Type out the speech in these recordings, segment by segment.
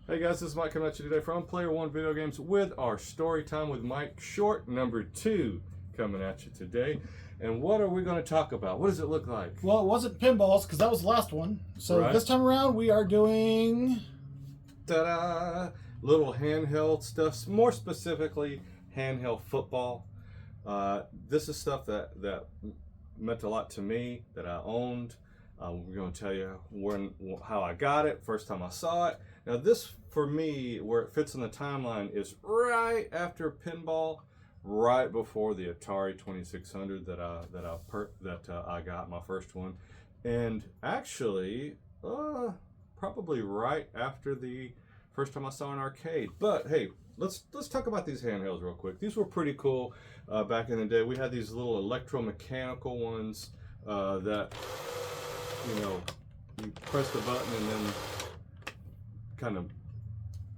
Hey guys, this is Mike coming at you today from Player One Video Games with our story time with Mike Short, number 2, coming at you today. And what are we going to talk about? What does it look like? Well, it wasn't pinballs because that was the last one. So Right. This time around we are doing... Ta-da! Little handheld stuff, more specifically handheld football. This is stuff that meant a lot to me, that I owned. We're going to tell you how I got it, first time I saw it. Now this, for me, where it fits in the timeline is right after pinball, right before the Atari 2600 that I got, my first one, and actually probably right after the first time I saw an arcade. But hey, let's talk about these handhelds real quick. These were pretty cool back in the day. We had these little electromechanical ones that, you know, you press the button and then kind of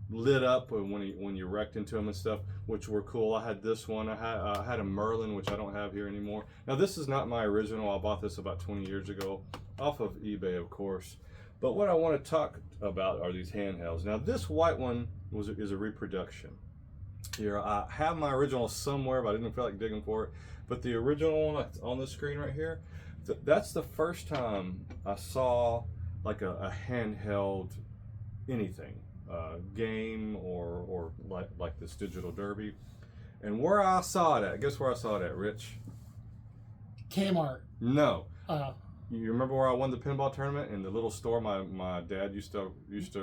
lit up when you wrecked into them and stuff, which were cool. I had this one. I had a Merlin, which I don't have here anymore. Now this is not my original. I bought this about 20 years ago off of eBay, of course. But what I want to talk about are these handhelds. Now this white one is a reproduction. Here I have my original somewhere, but I didn't feel like digging for it. But the original one on the screen right here, that's the first time I saw like a handheld anything, game or like this digital derby. And where I saw it at, guess where I saw it at, Rich? Kmart. No. You remember where I won the pinball tournament in the little store my dad used to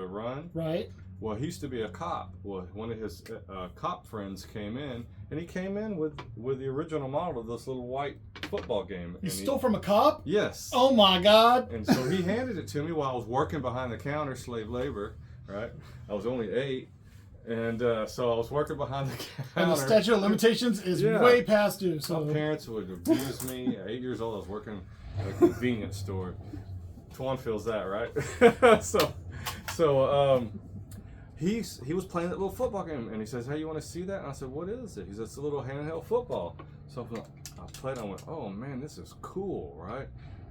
run? Right. Well, he used to be a cop. Well, one of his cop friends came in, and he came in with the original model of this little white football game. You stole from a cop? Yes. Oh my God. And so he handed it to me while I was working behind the counter, slave labor, right? I was only 8. And so I was working behind the counter. And the statute of limitations is way past due. So my parents would abuse me. At 8 years old, I was working at a convenience store. Twan feels that, right? He was playing that little football game, and he says, "Hey, you want to see that?" And I said, "What is it?" He said, "It's a little handheld football." So I played. I went, "Oh man, this is cool, right?"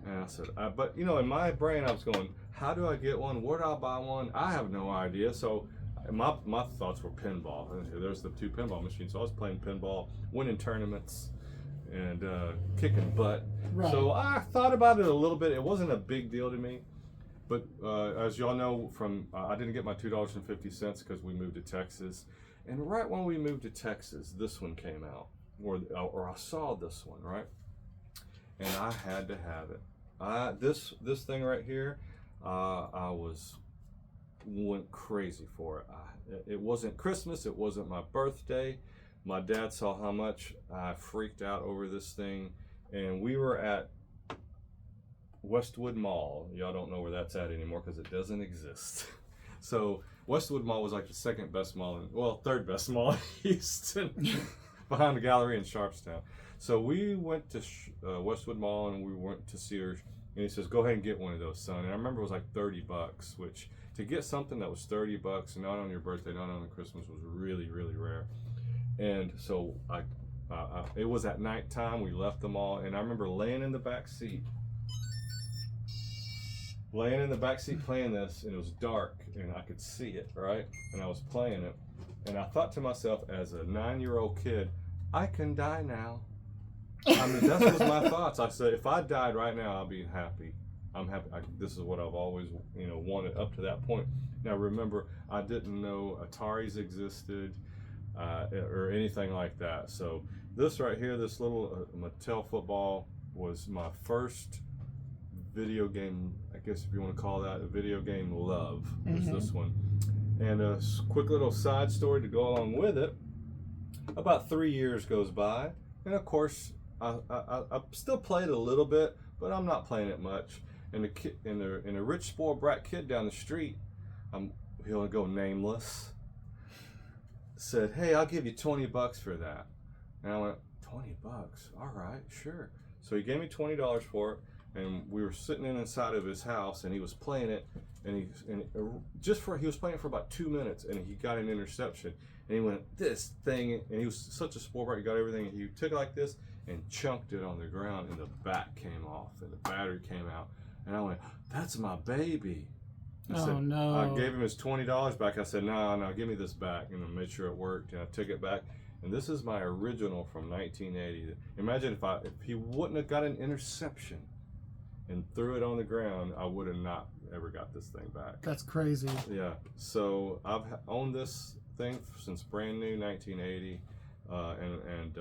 And I said, "But you know, in my brain, I was going, how do I get one? Where do I buy one? I have no idea." So my thoughts were pinball. There's the 2 pinball machines. So I was playing pinball, winning tournaments, and kicking butt. Right. So I thought about it a little bit. It wasn't a big deal to me. But as y'all know, I didn't get my $2.50 because we moved to Texas. And right when we moved to Texas, this one came out. Or I saw this one, right? And I had to have it. This thing right here, I went crazy for it. It wasn't Christmas. It wasn't my birthday. My dad saw how much I freaked out over this thing. And we were at Westwood Mall. Y'all don't know where that's at anymore because it doesn't exist. So Westwood Mall was like the second best mall, third best mall in Houston, behind the gallery in Sharpstown. So we went to Westwood Mall and we went to Sears, and he says, "Go ahead and get one of those, son." And I remember it was like $30, which to get something that was $30, not on your birthday, not on Christmas, was really, really rare. And so it was at nighttime. We left the mall, and I remember laying in the back seat playing this, and it was dark and I could see it, right? And I was playing it, and I thought to myself as a 9-year-old kid, I can die now. I mean, that was my thoughts. I said, if I died right now, I'll be happy. I'm happy. This is what I've always, wanted up to that point. Now remember, I didn't know Ataris existed or anything like that. So this right here, this little Mattel football, was my first video game, I guess if you want to call that a video game love, was this one. And a quick little side story to go along with it. About 3 years goes by, and of course I still play it a little bit, but I'm not playing it much. And a rich spoiled brat kid down the street, he'll go nameless, said, "Hey, I'll give you $20 for that." And I went, $20? All right, sure. So he gave me $20 for it. And we were sitting inside of his house, and he was playing it, and he was playing it for about 2 minutes, and he got an interception, and he went, "This thing," and he was such a sport brat, he got everything, and he took it like this and chunked it on the ground, and the back came off, and the battery came out, and I went, "That's my baby." I Oh, said, no. I gave him his $20 back. I said, no, give me this back. And I made sure it worked. And I took it back. And this is my original from 1980. Imagine if he wouldn't have got an interception and threw it on the ground, I would have not ever got this thing back. That's crazy. Yeah. So I've owned this thing since brand new, 1980, and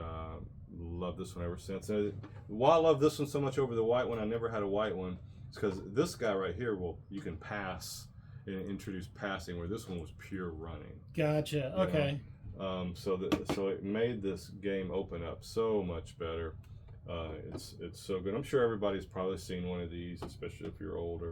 love this one ever since. And why I love this one so much over the white one, I never had a white one, is because this guy right here you can pass and introduce passing, where this one was pure running. Gotcha. Okay. So it made this game open up so much better. It's so good. I'm sure everybody's probably seen one of these, especially if you're older.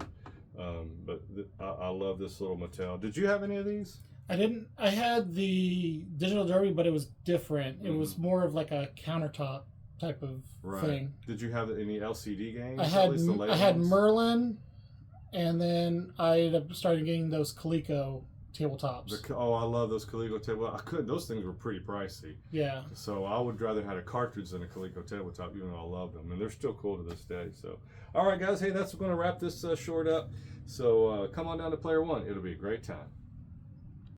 But I love this little Mattel. Did you have any of these? I didn't. I had the Digital Derby, but it was different. It was more of like a countertop type of thing. Did you have any LCD games? I had Merlin, and then I started getting those Coleco tabletops. I love those Coleco tabletops. Those things were pretty pricey. Yeah. So I would rather have a cartridge than a Coleco tabletop, even though I love them, and they're still cool to this day. So, all right, guys. Hey, that's going to wrap this short up. So come on down to Player One. It'll be a great time.